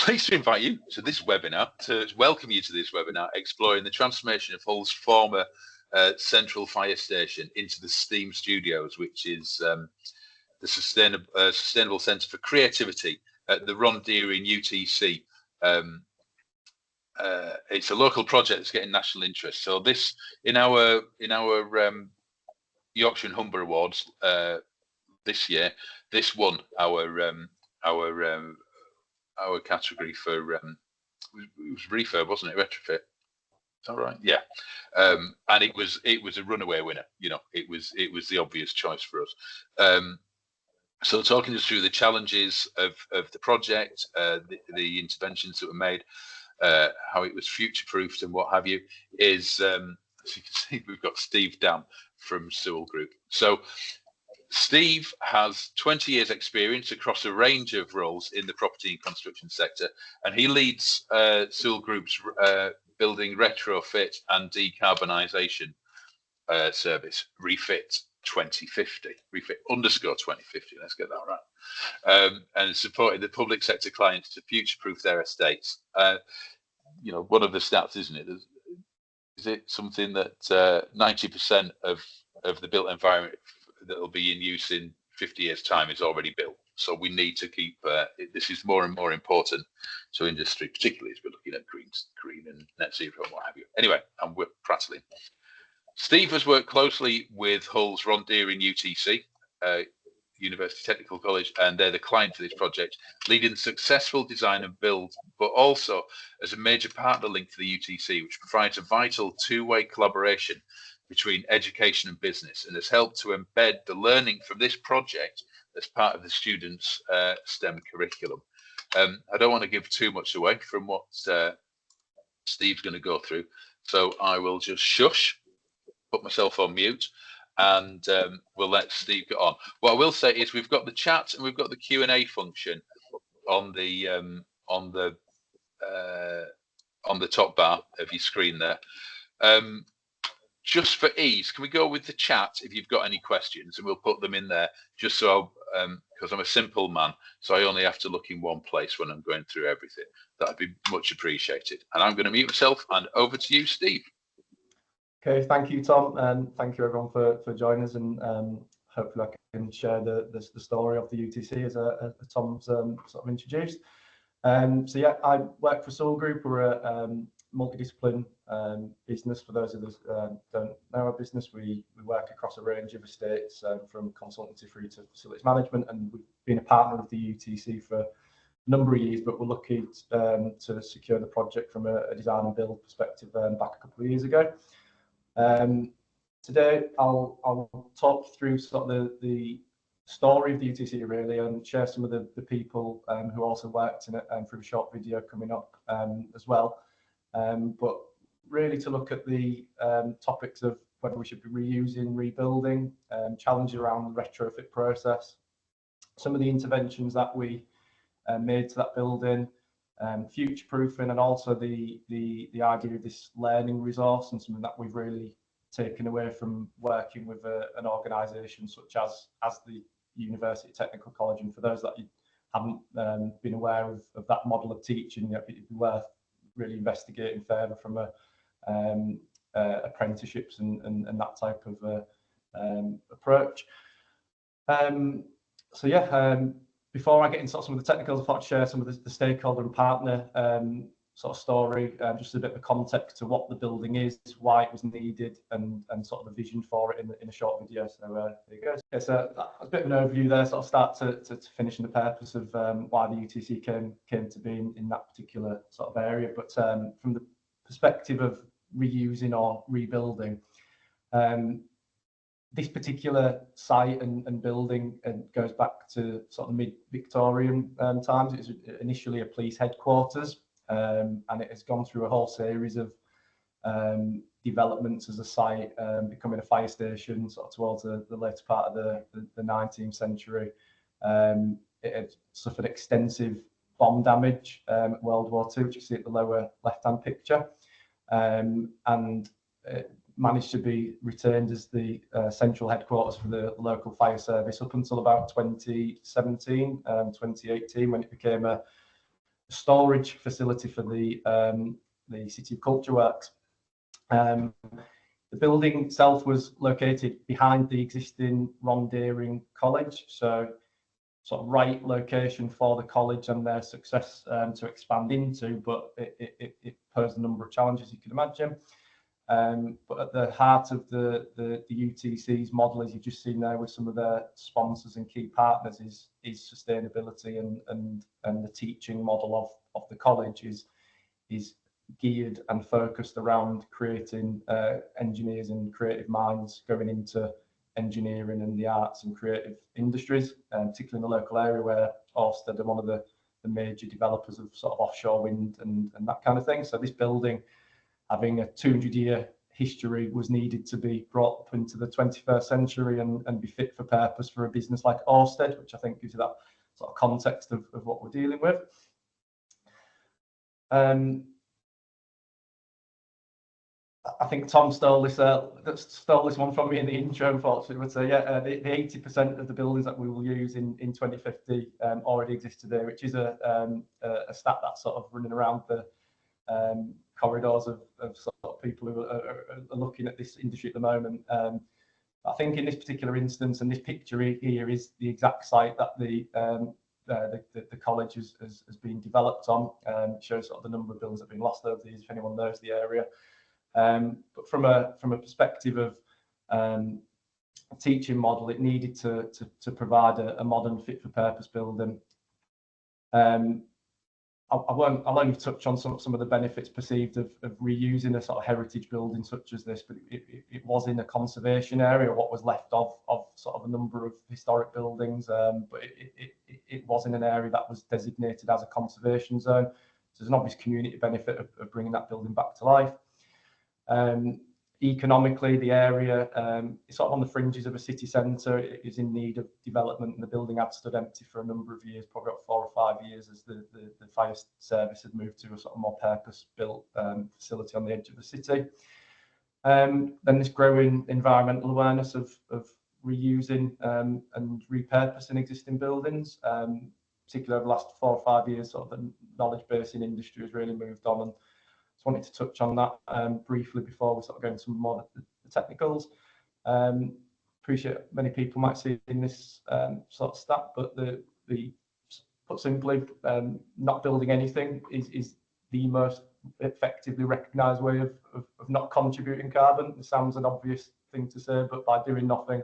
pleased to invite you to this webinar, to welcome you to this webinar, exploring the transformation of Hull's former central fire station into the STEAM Studios, which is the Sustainable Centre for Creativity at the Ron Deary in UTC. It's a local project that's getting national interest. So this, in our Yorkshire and Humber Awards this year, this won our category for it was refurb, wasn't it? Retrofit. Is that right? Yeah. And it was a runaway winner. You know, it was the obvious choice for us. So talking us through the challenges of the project, the interventions that were made, how it was future-proofed and what have you, is as you can see, we've got Steve Dam from Sewell Group. So Steve has 20 years experience across a range of roles in the property and construction sector, and he leads Sewell Group's building retrofit and decarbonisation service, Refit 2050, Refit_2050, let's get that right, and supporting the public sector clients to future-proof their estates. You know, one of the stats, isn't it? Is it something that 90% of the built environment that will be in use in 50 years' time is already built? So we need to keep this is more and more important to industry, particularly as we're looking at green and net zero and what have you. Anyway, and we're prattling. Steve has worked closely with Hull's Ron Deary in UTC, University Technical College, and they're the client for this project, leading successful design and build, but also as a major partner link to the UTC, which provides a vital two-way collaboration between education and business, and has helped to embed the learning from this project as part of the students' STEM curriculum. I don't want to give too much away from what Steve's going to go through, so I will just shush, put myself on mute, and we'll let Steve get on. What I will say is we've got the chat and we've got the Q&A function on the top bar of your screen there. Just for ease, can we go with the chat if you've got any questions, and we'll put them in there, just so because I'm a simple man, so I only have to look in one place when I'm going through everything. That'd be much appreciated. And I'm going to mute myself, and over to you, Steve. Okay, thank you, Tom, and thank you everyone for joining us, and hopefully I can share the story of the UTC as Tom's sort of introduced. So yeah, I work for Sewell Group. We're a multidiscipline business. For those of us don't know our business, we work across a range of estates, from consultancy through to facilities management, and we've been a partner of the UTC for a number of years, but we're lucky to secure the project from a design and build perspective back a couple of years ago. Today I'll talk through sort of the story of the UTC really, and share some of the people who also worked in it through a short video coming up as well. But really to look at the topics of whether we should be reusing, rebuilding, challenges around the retrofit process, some of the interventions that we made to that building, future proofing, and also the idea of this learning resource, and something that we've really taken away from working with an organisation such as the University Technical College. And for those that you haven't been aware of that model of teaching, it'd be worth really investigating further from apprenticeships and that type of approach. So yeah, before I get into some of the technicals, I thought I'd share some of the stakeholder and partner sort of story, just a bit of context to what the building is, why it was needed, and sort of the vision for it in a short video. So there you go. Yeah, so a bit of an overview there, sort of start to finish, in the purpose of why the UTC came to be in that particular sort of area. But from the perspective of reusing or rebuilding, this particular site and building goes back to sort of mid-Victorian times. It was initially a police headquarters, and it has gone through a whole series of developments as a site, becoming a fire station sort of towards the later part of the 19th century. It had suffered extensive bomb damage at World War II, which you see at the lower left-hand picture, and it managed to be retained as the central headquarters for the local fire service up until about 2017, 2018, when it became a storage facility for the City of Culture Works. The building itself was located behind the existing Ron Deering College, so sort of right location for the college and their success to expand into, but it posed a number of challenges, you can imagine. But at the heart of the UTC's model, as you've just seen there with some of their sponsors and key partners, is sustainability, and the teaching model of the college is geared and focused around creating engineers and creative minds going into engineering and the arts and creative industries, particularly in the local area where Ørsted are one of the major developers of sort of offshore wind and that kind of thing. So this building, having a 200-year history, was needed to be brought up into the 21st century and be fit for purpose for a business like Ørsted, which I think gives you that sort of context of what we're dealing with. I think Tom stole this one from me in the intro, unfortunately. Would say, yeah, the 80% of the buildings that we will use in 2050 already exist today, which is a stat that's sort of running around the corridors of sort of people who are looking at this industry at the moment. I think in this particular instance, and this picture here is the exact site that the college has been developed on. It shows sort of the number of buildings that have been lost over the years, if anyone knows the area. But from a perspective of a teaching model, it needed to provide a modern fit for purpose building. I'll only touch on some of the benefits perceived of reusing a sort of heritage building such as this, but it was in a conservation area, what was left of sort of a number of historic buildings, but it was in an area that was designated as a conservation zone. So there's an obvious community benefit of bringing that building back to life. Economically, the area is sort of on the fringes of a city centre. It is in need of development, and the building had stood empty for a number of years, probably about 4 or 5 years, as the fire service had moved to a sort of more purpose-built facility on the edge of the city. Then this growing environmental awareness of reusing and repurposing existing buildings, particularly over the last 4 or 5 years, sort of the knowledge base in industry has really moved on, and just wanted to touch on that briefly before we sort of go into some more of the technicals. Appreciate many people might see in this sort of stat, but the put simply, not building anything is the most effectively recognised way of not contributing carbon. It sounds an obvious thing to say, but by doing nothing,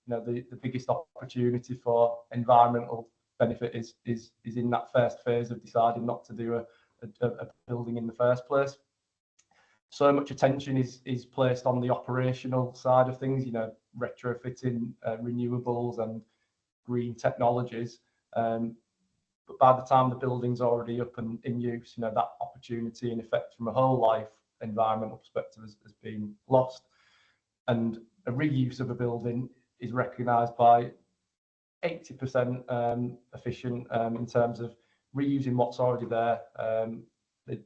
you know, the biggest opportunity for environmental benefit is in that first phase of deciding not to do a building in the first place. So much attention is placed on the operational side of things, you know, retrofitting renewables and green technologies. But by the time the building's already up and in use, you know, that opportunity in effect from a whole life environmental perspective has been lost. And a reuse of a building is recognised by 80% efficient in terms of reusing what's already there. The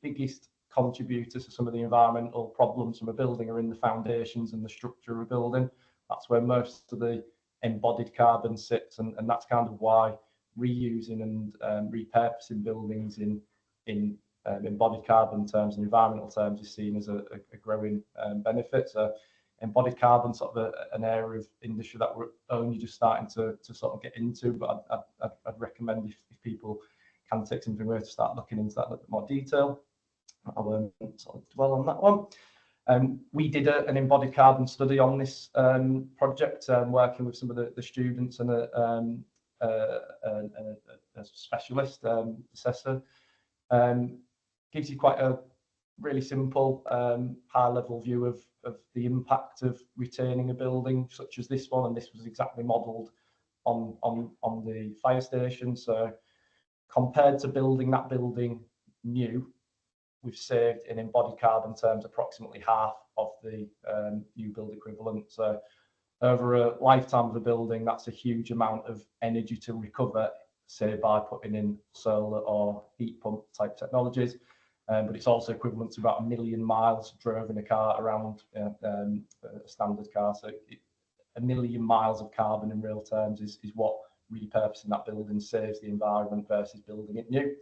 biggest contributors to some of the environmental problems from a building are in the foundations and the structure of a building. That's where most of the embodied carbon sits, and that's kind of why reusing and repurposing buildings in embodied carbon terms and environmental terms is seen as a growing benefit. So embodied carbon, sort of an area of industry that we're only just starting to sort of get into, but I'd recommend if people can take something away to start looking into that in a little bit more detail. I won't sort of dwell on that one. We did an embodied carbon study on this project, working with some of the students and a specialist assessor. Gives you quite a really simple high-level view of the impact of retaining a building such as this one, and this was exactly modelled on the fire station. So compared to building that building new, we've saved in embodied carbon terms approximately half of the new build equivalent. So over a lifetime of a building, that's a huge amount of energy to recover, say by putting in solar or heat pump type technologies. But it's also equivalent to about 1 million miles drove in a car around a standard car. So 1 million miles of carbon in real terms is what repurposing that building saves the environment versus building it new.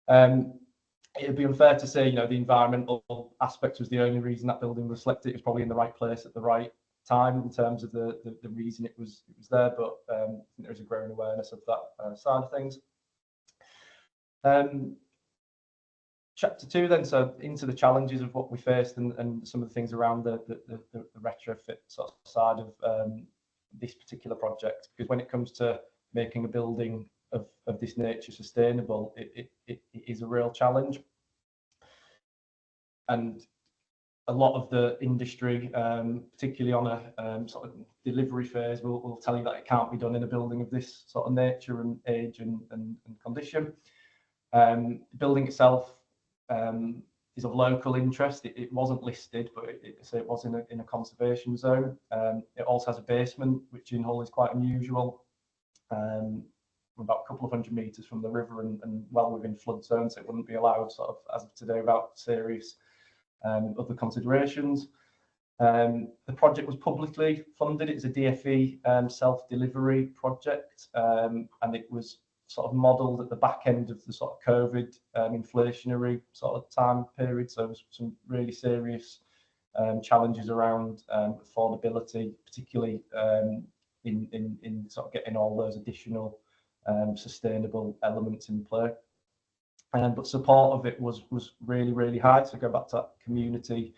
It would be unfair to say, the environmental aspect was the only reason that building was selected. It was probably in the right place at the right time in terms of the reason it was there, but I think there's a growing awareness of that side of things. Chapter 2 then, so into the challenges of what we faced and some of the things around the retrofit sort of side of this particular project, because when it comes to making a building of this nature sustainable, it is a real challenge. And a lot of the industry, particularly on a sort of delivery phase, will tell you that it can't be done in a building of this sort of nature and age and condition. The building itself is of local interest. It wasn't listed, but it was in a conservation zone. It also has a basement, which in Hull is quite unusual. About a couple of 100 metres from the river and well within flood zone, so it wouldn't be allowed sort of as of today without serious other considerations. The project was publicly funded. It's a DFE self-delivery project, and it was sort of modelled at the back end of the sort of COVID inflationary sort of time period. So there was some really serious challenges around affordability, particularly in sort of getting all those additional sustainable elements in play. But support of it was really, really high. So go back to that community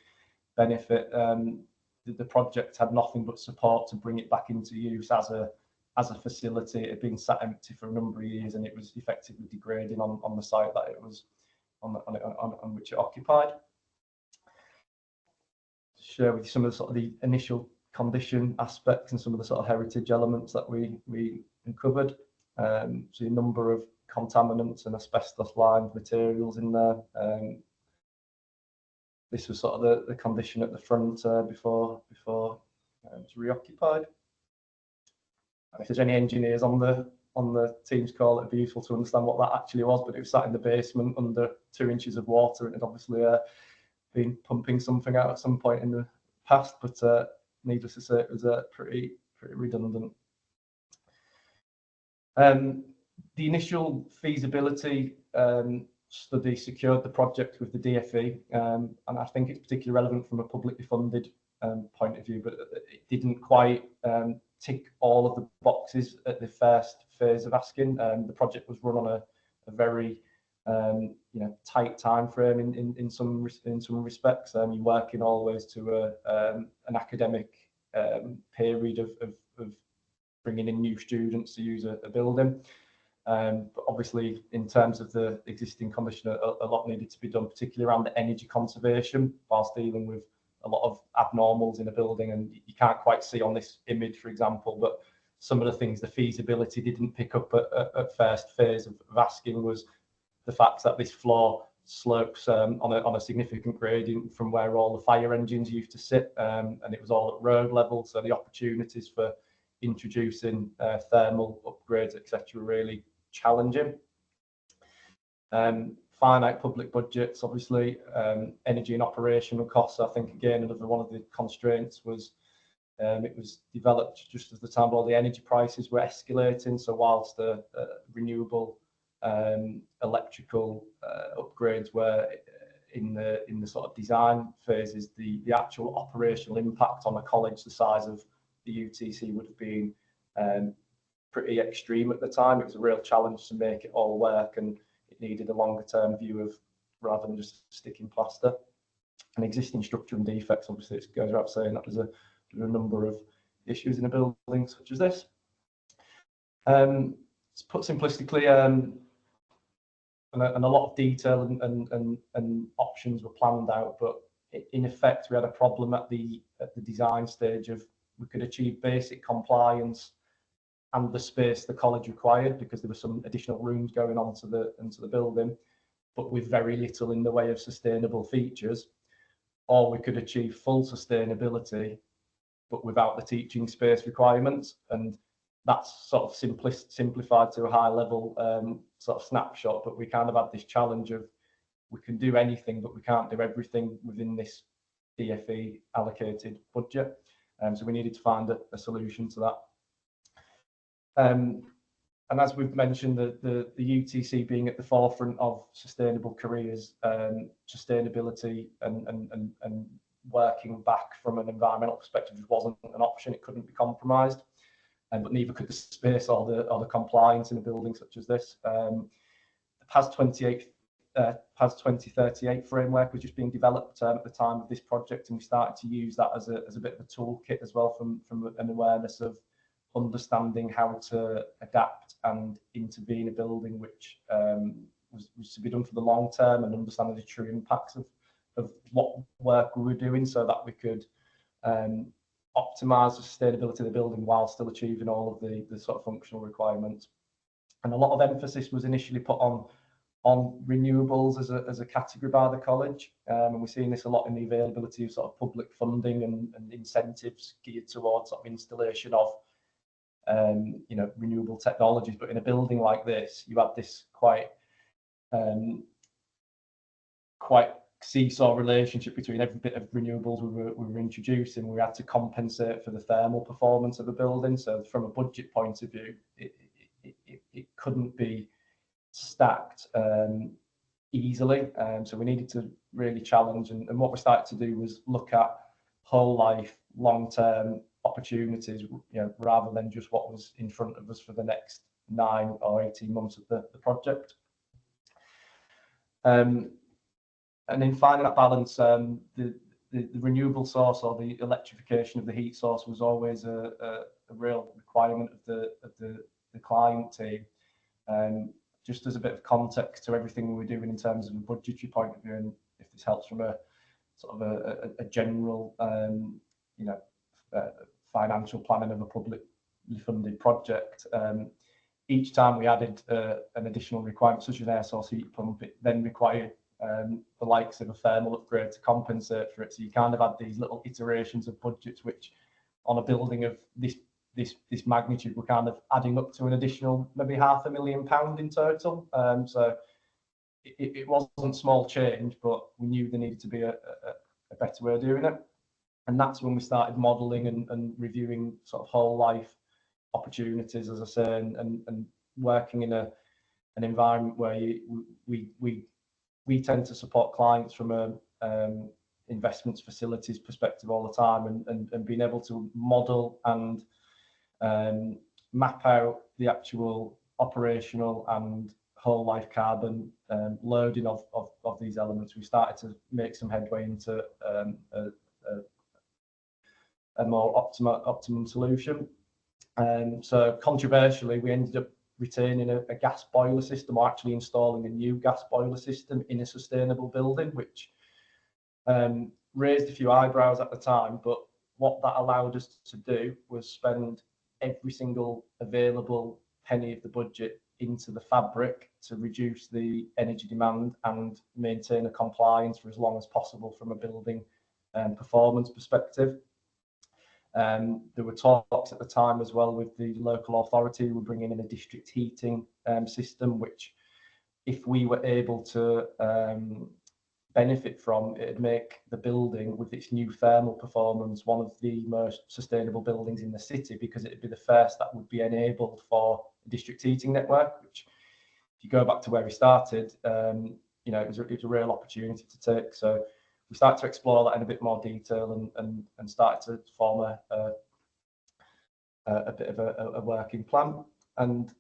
benefit. The project had nothing but support to bring it back into use as a facility. It had been sat empty for a number of years, and it was effectively degrading on the site that it was on which it occupied. Share with you some of the sort of the initial condition aspects and some of the sort of heritage elements that we uncovered. So a number of contaminants and asbestos-lined materials in there. This was sort of the condition at the front before it was reoccupied. And if there's any engineers on the Teams call, it'd be useful to understand what that actually was. But it was sat in the basement under 2 inches of water, and it had obviously been pumping something out at some point in the past. But needless to say, it was pretty redundant. The initial feasibility study secured the project with the DFE, and I think it's particularly relevant from a publicly funded point of view, but it didn't quite tick all of the boxes at the first phase of asking. The project was run on a very tight time frame in some respects. You're working always to an academic period of bringing in new students to use a building. But obviously, in terms of the existing condition, a lot needed to be done, particularly around the energy conservation, whilst dealing with a lot of abnormals in a building. And you can't quite see on this image, for example, but some of the things the feasibility didn't pick up at first phase of asking was the fact that this floor slopes on a significant gradient from where all the fire engines used to sit, and it was all at road level. So the opportunities for introducing thermal upgrades, etc., really challenging. Finite public budgets, obviously, energy and operational costs. I think again another one of the constraints was it was developed just as the time all the energy prices were escalating. So whilst the renewable electrical upgrades were in the sort of design phases, the actual operational impact on a college the size of the UTC would have been pretty extreme at the time. It was a real challenge to make it all work, and it needed a longer term view of rather than just sticking plaster. And existing structure and defects, obviously, it goes without saying that there's a number of issues in a building such as this. To put simplistically, and a lot of detail and options were planned out, but in effect, we had a problem at the design stage of we could achieve basic compliance and the space the college required because there were some additional rooms going on into the building, but with very little in the way of sustainable features. Or we could achieve full sustainability, but without the teaching space requirements. And that's sort of simplified to a high level sort of snapshot, but we kind of had this challenge of we can do anything, but we can't do everything within this DFE allocated budget. So we needed to find a solution to that. And as we've mentioned, the UTC being at the forefront of sustainable careers, sustainability and working back from an environmental perspective just wasn't an option. It couldn't be compromised, but neither could the space or the compliance in a building such as this. The PAS 2038 framework was just being developed at the time of this project, and we started to use that as a bit of a toolkit as well, from an awareness of understanding how to adapt and intervene in a building which was to be done for the long term, and understanding the true impacts of what work we were doing, so that we could optimize the sustainability of the building while still achieving all of the sort of functional requirements. And a lot of emphasis was initially put on renewables as a category by the college, and we're seeing this a lot in the availability of sort of public funding and incentives geared towards sort of installation of renewable technologies. But in a building like this, you have this quite seesaw relationship between every bit of renewables we were introducing. We had to compensate for the thermal performance of a building. So from a budget point of view, it couldn't be stacked easily. So we needed to really challenge, and what we started to do was look at whole life, long-term opportunities, rather than just what was in front of us for the next 9 or 18 months of the project. And in finding that balance, the renewable source or the electrification of the heat source was always a real requirement of the client team. Just as a bit of context to everything we were doing in terms of a budgetary point of view, and if this helps from a sort of a general financial planning of a publicly funded project, each time we added an additional requirement such as an air source heat pump, it then required the likes of a thermal upgrade to compensate for it. So you kind of had these little iterations of budgets, which on a building of this magnitude were kind of adding up to an additional maybe £500,000 in total. So it wasn't small change, but we knew there needed to be a better way of doing it. And that's when we started modelling and reviewing sort of whole life opportunities, as I say, and working in an environment where we tend to support clients from a investments facilities perspective all the time, and being able to model and map out the actual operational and whole life carbon loading of these elements. We started to make some headway into a more optimum solution. So controversially, we ended up retaining a gas boiler system, or actually installing a new gas boiler system in a sustainable building, which raised a few eyebrows at the time. But what that allowed us to do was spend every single available penny of the budget into the fabric to reduce the energy demand and maintain a compliance for as long as possible from a building performance perspective. There were talks at the time as well with the local authority. We're bringing in a district heating system, which, if we were able to benefit from, it'd make the building with its new thermal performance one of the most sustainable buildings in the city, because it'd be the first that would be enabled for a district heating network, which, if you go back to where we started, it was a real opportunity to take. So we started to explore that in a bit more detail, and started to form a bit of a working plan. And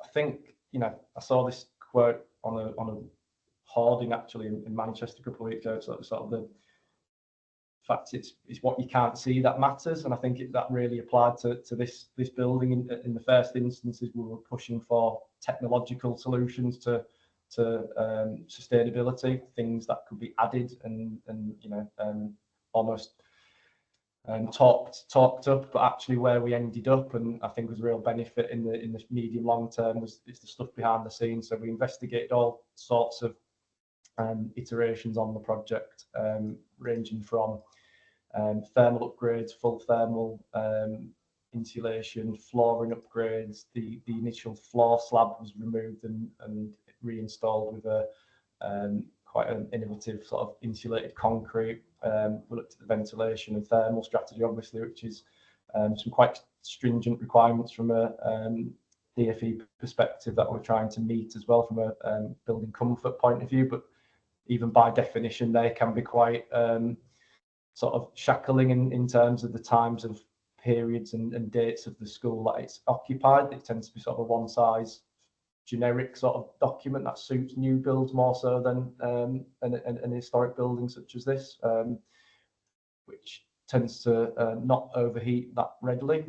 I think, I saw this quote on a hoarding actually in Manchester a couple of weeks ago. So sort of the fact it's what you can't see that matters, and I think that really applied to this building. In the first instances, we were pushing for technological solutions to sustainability, things that could be added and almost talked up, but actually where we ended up, and I think was a real benefit in the medium long term, is the stuff behind the scenes. So we investigated all sorts of iterations on the project, ranging from thermal upgrades, full thermal insulation, flooring upgrades. The initial floor slab was removed and reinstalled with a quite an innovative sort of insulated concrete. We looked at the ventilation and thermal strategy, obviously, which is some quite stringent requirements from a DFE perspective that we're trying to meet as well from a building comfort point of view. But even by definition, they can be quite sort of shackling in terms of the times of periods and dates of the school that it's occupied. It tends to be sort of a one size generic sort of document that suits new builds more so than an historic building such as this, which tends to not overheat that readily.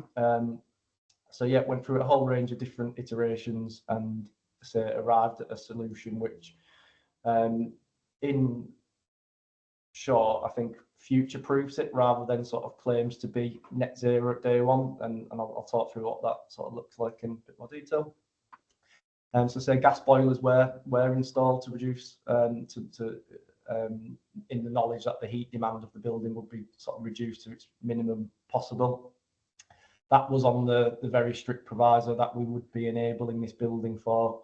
So yeah, went through a whole range of different iterations and say arrived at a solution which, in short, I think future-proofs it rather than sort of claims to be net zero at day one. And I'll talk through what that sort of looks like in a bit more detail. So say gas boilers were installed to reduce in the knowledge that the heat demand of the building would be sort of reduced to its minimum possible. That was on the very strict proviso that we would be enabling this building for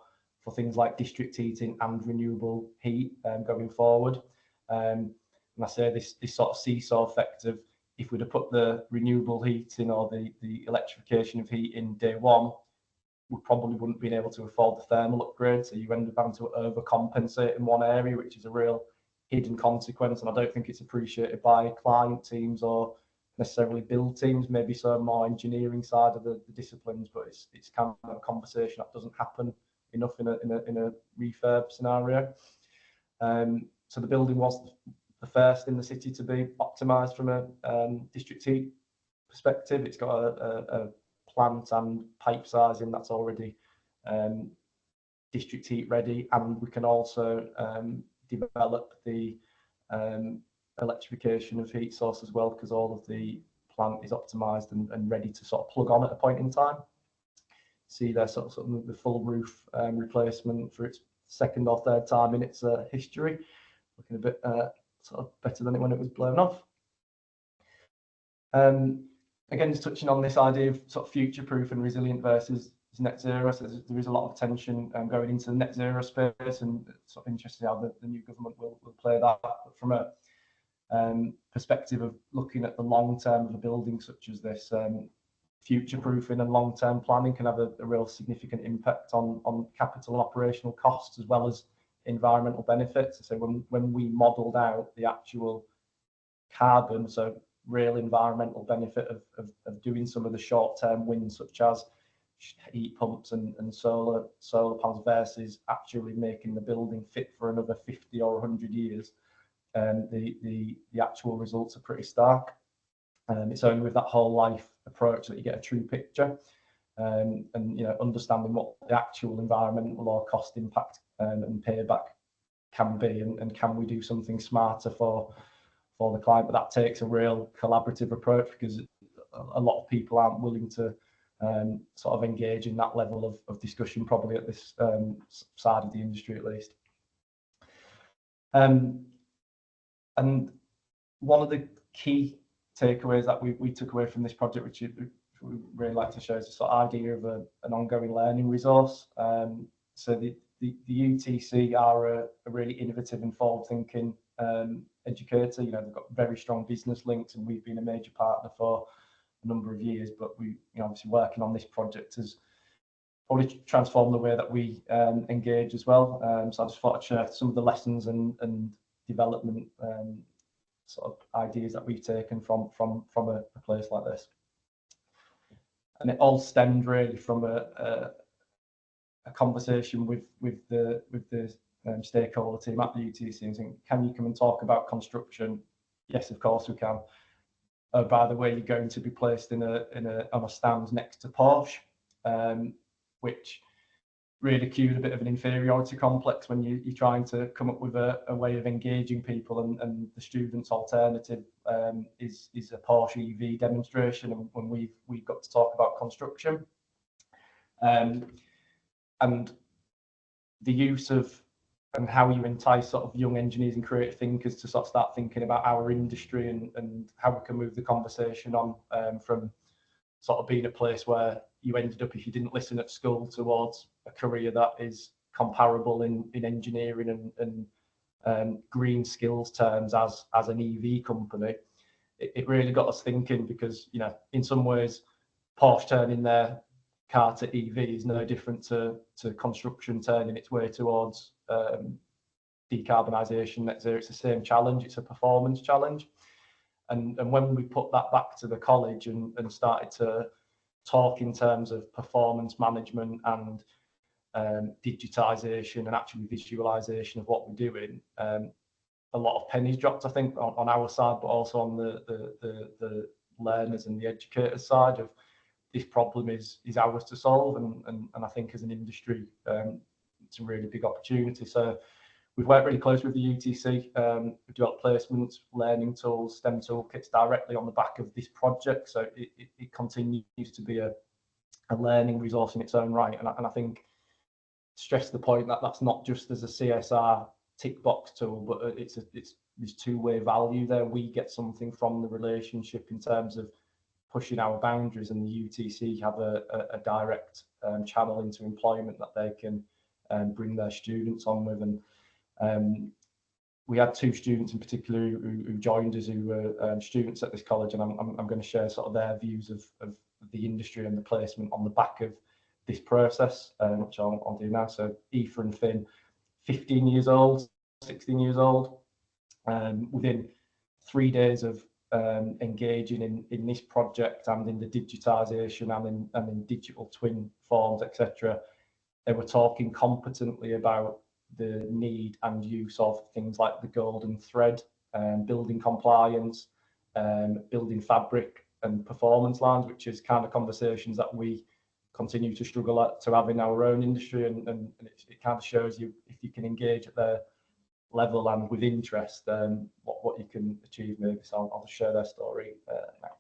things like district heating and renewable heat going forward. And I say this sort of seesaw effect of if we'd have put the renewable heating or the electrification of heat in day one, we probably wouldn't have been able to afford the thermal upgrade. So you end up having to overcompensate in one area, which is a real hidden consequence. And I don't think it's appreciated by client teams or necessarily build teams, maybe some more engineering side of the disciplines, but it's kind of a conversation that doesn't happen enough in a refurb scenario. So the building was the first in the city to be optimised from a district heat perspective. It's got a plant and pipe sizing that's already district heat ready, and we can also develop the electrification of heat source as well, because all of the plant is optimized and ready to sort of plug on at a point in time. See there sort of the full roof replacement for its second or third time in its history, looking a bit sort of better than it when it was blown off. Again, just touching on this idea of sort of future-proof and resilient versus net zero. So there is a lot of tension going into the net zero space, and it's sort of interesting how the new government will play that. But from a perspective of looking at the long term of a building such as this, future-proofing and long-term planning can have a real significant impact on capital and operational costs as well as environmental benefits. So when we modelled out the actual carbon, so real environmental benefit of doing some of the short-term wins such as heat pumps and solar panels versus actually making the building fit for another 50 or 100 years, the actual results are pretty stark. It's only with that whole life approach that you get a true picture, and understanding what the actual environmental or cost impact and payback can be, and can we do something smarter for the client. But that takes a real collaborative approach, because a lot of people aren't willing to sort of engage in that level of discussion, probably at this side of the industry at least. And one of the key takeaways that we took away from this project, which we really like to show, is the sort of idea of an ongoing learning resource. So the UTC are a really innovative and forward-thinking educator. They've got very strong business links, and we've been a major partner for a number of years. But we, obviously working on this project has probably transformed the way that we engage as well. So I just thought I'd share some of the lessons and development sort of ideas that we've taken from a place like this. And it all stemmed really from a conversation with the stakeholder team at the UTC, and saying, can you come and talk about construction? Yes, of course we can. Oh, by the way, you're going to be placed on a stand next to Porsche, which really cued a bit of an inferiority complex when you're trying to come up with a way of engaging people, and the students' alternative is a Porsche EV demonstration, and when we've got to talk about construction, and the use of and how you entice sort of young engineers and creative thinkers to sort of start thinking about our industry and how we can move the conversation on from sort of being a place where you ended up, if you didn't listen at school, towards a career that is comparable in engineering and green skills terms as an EV company. It really got us thinking, because in some ways Porsche turning their car to EV is no different to construction turning its way towards decarbonisation, net zero. It's the same challenge. It's a performance challenge. And when we put that back to the college and started to talk in terms of performance management and digitisation and actually visualisation of what we're doing, a lot of pennies dropped, I think, on our side, but also on the learners and the educators side of this problem is ours to solve. And I think as an industry, it's a really big opportunity. So we've worked really close with the UTC. We've developed placements, learning tools, STEM toolkits directly on the back of this project. So it continues to be a learning resource in its own right. And I think stress the point that that's not just as a CSR tick box tool, but it's there's two-way value there. We get something from the relationship in terms of pushing our boundaries, and the UTC have a direct channel into employment that they can bring their students on with. And we had two students in particular who joined us, who were students at this college, and I'm going to share sort of their views of the industry and the placement on the back of this process, which I'll do now. So Aoife and Finn, 15 years old, 16 years old, within 3 days of engaging in this project and in the digitisation and in digital twin forms, etc., they were talking competently about the need and use of things like the golden thread, building compliance, building fabric and performance lines, which is kind of conversations that we continue to struggle to have in our own industry. And it kind of shows you, if you can engage at their level and with interest, what you can achieve maybe. So I'll just share their story now.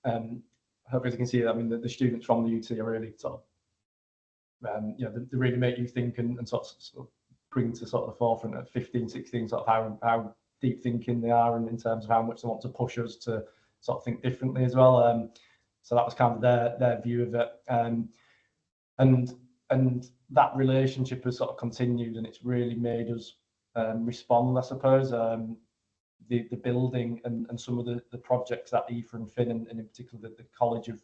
hopefully you can see, I mean, the students from the UT are really sort of, you know, they really make you think and sort of bring to sort of the forefront at 15, 16, sort of how deep thinking they are, and in terms of how much they want to push us to sort of think differently as well. So that was kind of their view of it. And that relationship has sort of continued, and it's really made us respond, I suppose. The building and some of the projects that Aoife and Finn, and in particular the college have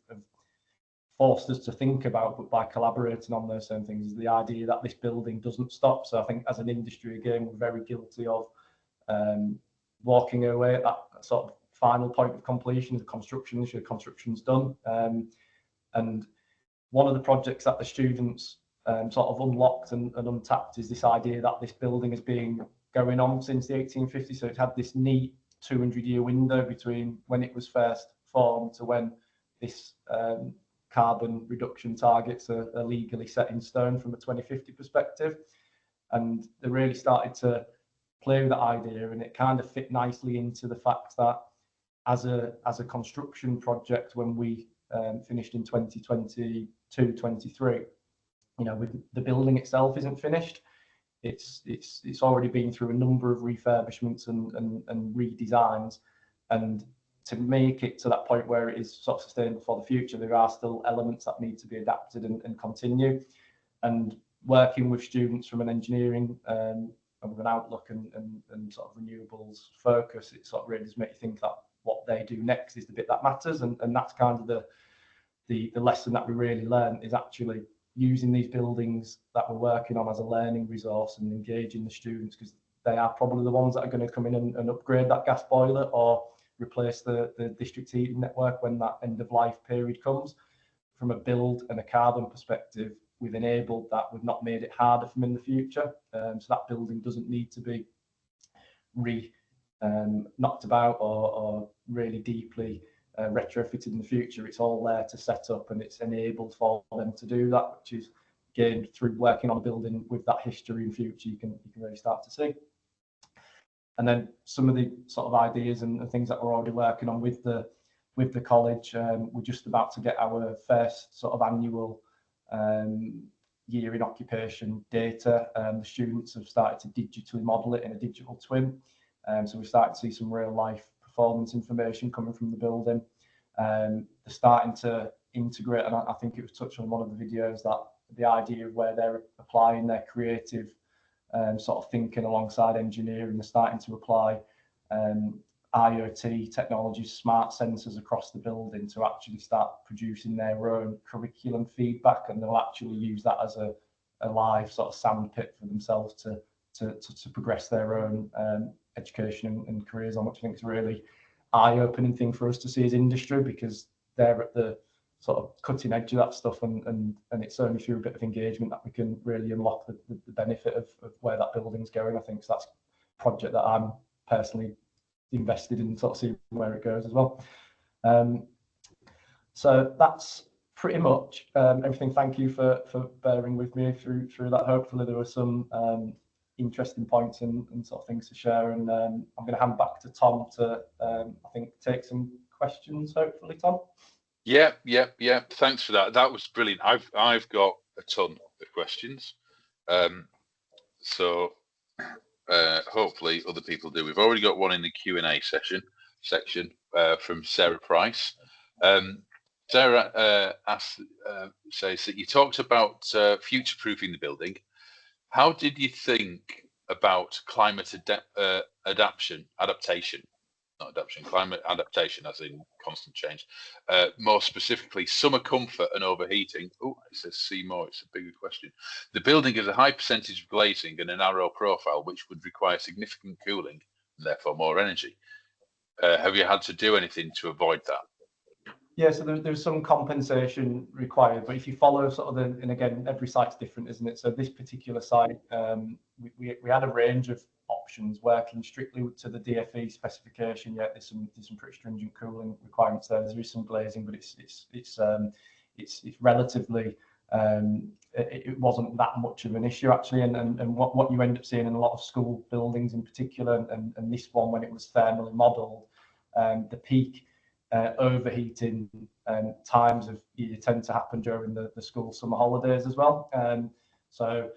forced us to think about, but by collaborating on those same things, is the idea that this building doesn't stop. So I think as an industry, again, we're very guilty of walking away at that sort of final point of completion, the construction's done. And one of the projects that the students sort of unlocked and untapped is this idea that this building has been going on since the 1850s. So it had this neat 200-year window between when it was first formed to when this carbon reduction targets are legally set in stone from a 2050 perspective. And they really started to play with that idea, and it kind of fit nicely into the fact that as a construction project, when we finished in 2022-23, you know, with the building itself isn't finished. It's already been through a number of refurbishments and redesigns, and to make it to that point where it is sort of sustainable for the future, there are still elements that need to be adapted and continue. And working with students from an engineering and with an outlook and sort of renewables focus, it sort of really does make you think that what they do next is the bit that matters, and that's kind of the lesson that we really learned, is actually using these buildings that we're working on as a learning resource and engaging the students, because they are probably the ones that are going to come in and upgrade that gas boiler or replace the district heating network when that end of life period comes. From a build and a carbon perspective, we've enabled that, we've not made it harder for them in the future. So that building doesn't need to be knocked about or really deeply retrofitted in the future. It's all there to set up, and it's enabled for them to do that, which is, again, through working on a building with that history in future, you can really start to see. And then some of the sort of ideas and things that we're already working on with the college, we're just about to get our first sort of annual year in occupation data. The students have started to digitally model it in a digital twin. So we're starting to see some real life performance information coming from the building. They're starting to integrate, and I think it was touched on one of the videos, that the idea of where they're applying their creative sort of thinking alongside engineering. They're starting to apply IoT technologies, smart sensors across the building to actually start producing their own curriculum feedback, and they'll actually use that as a live sort of sandpit for themselves to progress their own education and careers on, which I think is a really eye-opening thing for us to see as industry, because they're at the sort of cutting edge of that stuff, and it's only through a bit of engagement that we can really unlock the benefit of where that building's going. I think so that's a project that I'm personally invested in, sort of seeing where it goes as well. So that's pretty much everything. Thank you for bearing with me through that. Hopefully there were some interesting points and sort of things to share, and I'm going to hand back to Tom to I think take some questions, hopefully. Tom. Yeah. Thanks for that. That was brilliant. I've got a ton of questions, so hopefully other people do. We've already got one in the Q&A section from Sarah Price. Sarah says that you talked about future-proofing the building. How did you think about climate adaptation? Not adaptation, climate adaptation, as in constant change. More specifically, summer comfort and overheating. Oh, it says see more. It's a bigger question. The building has a high percentage of glazing and a narrow profile, which would require significant cooling and therefore more energy. Have you had to do anything to avoid that? Yeah, so there's some compensation required, but if you follow sort of and again, every site's different, isn't it? So this particular site, we had a range of options working strictly to the DFE specification. Yeah, there's some pretty stringent cooling requirements there. There is some glazing, but it's relatively it wasn't that much of an issue actually. And what you end up seeing in a lot of school buildings in particular, and this one when it was thermally modelled, the peak overheating times of year tend to happen during the school summer holidays as well. So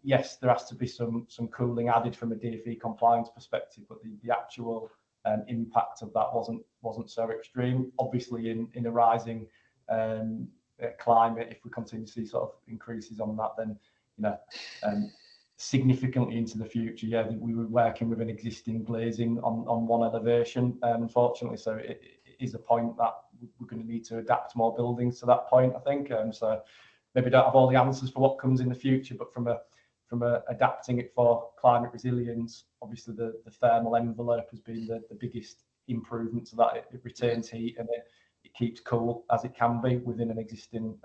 yes, there has to be some cooling added from a DfE compliance perspective, but the actual impact of that wasn't so extreme. Obviously, in a rising climate, if we continue to see sort of increases on that, then significantly into the future, yeah, we were working with an existing glazing on one elevation, unfortunately. So it is a point that we're going to need to adapt more buildings to that point, I think. So maybe don't have all the answers for what comes in the future, but from adapting it for climate resilience, obviously the thermal envelope has been the biggest improvement to that. It retains heat and it keeps cool as it can be within an existing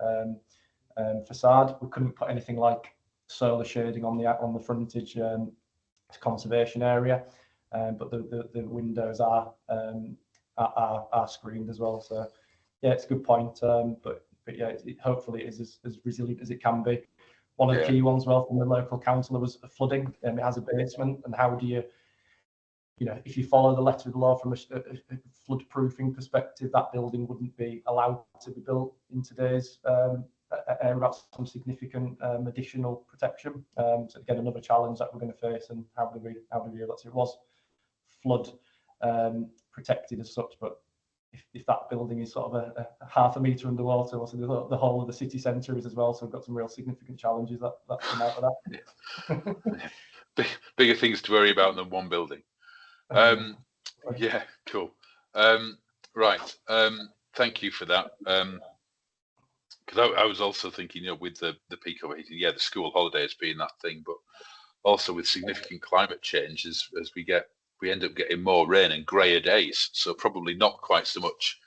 facade. We couldn't put anything like solar shading on the frontage conservation area, but the windows are screened as well. So yeah, it's a good point. But yeah, hopefully it is as resilient as it can be. One of the key ones, well, from the local councillor was flooding. It has a basement, and how do you if you follow the letter of the law from a flood proofing perspective, that building wouldn't be allowed to be built in today's area without some significant additional protection. So again, another challenge that we're going to face, and how do we realize it was flood protected as such, but if that building is sort of a half a metre underwater, also the whole of the city centre is as well. So we've got some real significant challenges that come out of that. Bigger things to worry about than one building. Yeah, cool. Right. Thank you for that. Because I was also thinking, with the peak overheating, the school holidays being that thing, but also with significant climate change as we end up getting more rain and grayer days. So probably not quite so much,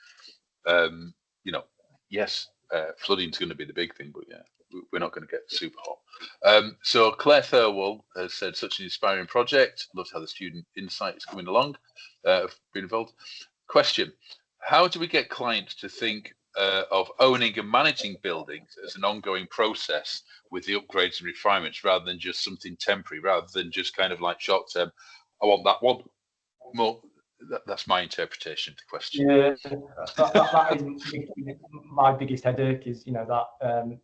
yes, flooding's going to be the big thing, but yeah, we're not going to get super hot. So Claire Thirlwell has said, such an inspiring project. Loved how the student insight is coming along, been involved. Question, how do we get clients to think of owning and managing buildings as an ongoing process with the upgrades and refinements, rather than just something temporary, rather than just kind of like short term, I want that one more? That's my interpretation of the question. Yeah, that is my biggest headache, is that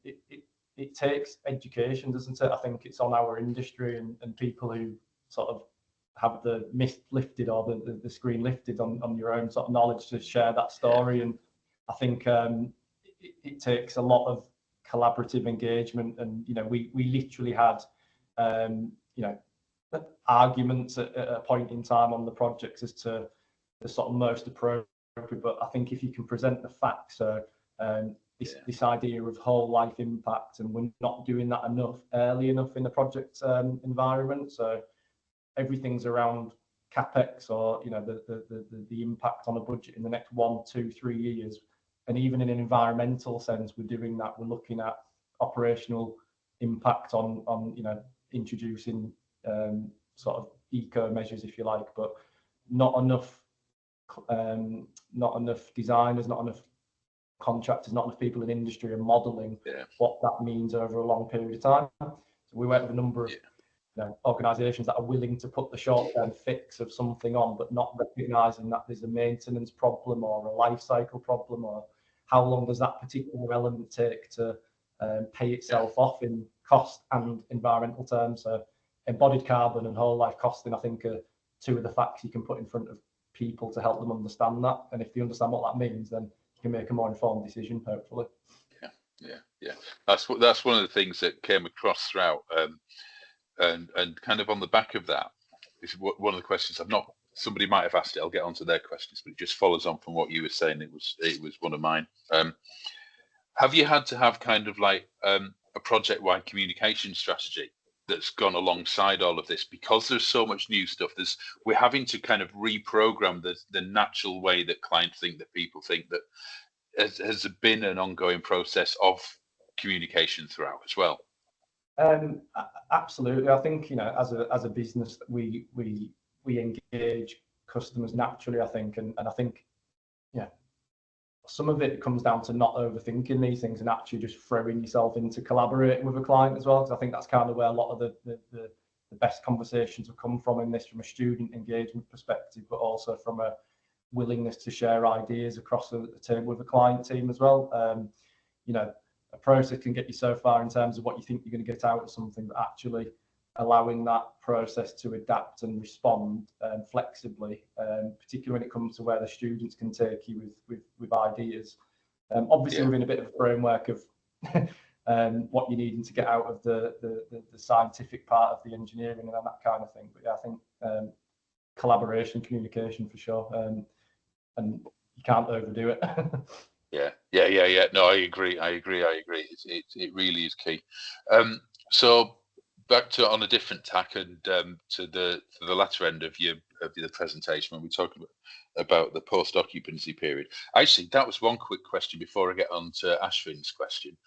it takes education, doesn't it? I think it's on our industry and people who sort of have the mist lifted or the screen lifted on your own sort of knowledge to share that story. And I think it takes a lot of collaborative engagement, and we literally had arguments at a point in time on the projects as to the sort of most appropriate. But I think if you can present the facts, so this idea of whole life impact, and we're not doing that early enough in the project environment. So everything's around capex, or the impact on a budget in the next 1, 2, 3 years. And even in an environmental sense, we're doing that. We're looking at operational impact on introducing sort of eco measures, if you like, but not enough designers, not enough contractors, not enough people in industry are modelling what that means over a long period of time. So we work with a number of organisations that are willing to put the short-term fix of something on, but not recognising that there's a maintenance problem or a life cycle problem, or how long does that particular element take to pay itself off in cost and environmental terms. So embodied carbon and whole life costing, I think, are two of the facts you can put in front of people to help them understand that. And if they understand what that means, then you can make a more informed decision, hopefully. Yeah. That's one of the things that came across throughout. And kind of on the back of that is one of the questions somebody might have asked it. I'll get onto their questions, but it just follows on from what you were saying. It was one of mine. Have you had to have kind of like a project-wide communication strategy that's gone alongside all of this, because there's so much new stuff? We're having to kind of reprogram the natural way that clients think, that people think, that has been an ongoing process of communication throughout as well. Absolutely. I think as a business, we engage customers naturally, I think, and I think some of it comes down to not overthinking these things and actually just throwing yourself into collaborating with a client as well, because I think that's kind of where a lot of the best conversations have come from in this, from a student engagement perspective, but also from a willingness to share ideas across the table with the client team as well. You know, a process can get you so far in terms of what you think you're going to get out of something, but actually allowing that process to adapt and respond flexibly, particularly when it comes to where the students can take you with ideas. Obviously, within a bit of a framework of what you're needing to get out of the scientific part of the engineering and that kind of thing. But yeah, I think collaboration, communication for sure, and you can't overdo it. Yeah. No, I agree. It really is key. So back to on a different tack and to the latter end of the presentation when we talk about the post occupancy period. Actually, that was one quick question before I get on to Ashvin's question.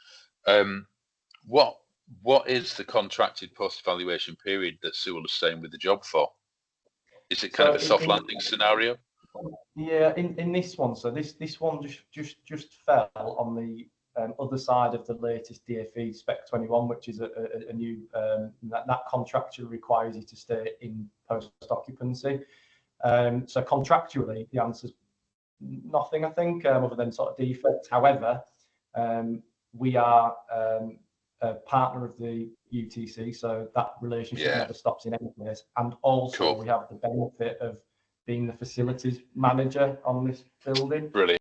What is the contracted post evaluation period that Sewell is staying with the job for? Is it kind of a soft landing scenario? Yeah, in this one, so this one just fell on the other side of the latest DFE Spec 21, which is a new that contractually requires you to stay in post occupancy. So contractually, the answer's nothing, I think, other than sort of defects. However, we are a partner of the UTC, so that relationship never stops in any place. And also, we have the benefit of being the facilities manager on this building. Brilliant.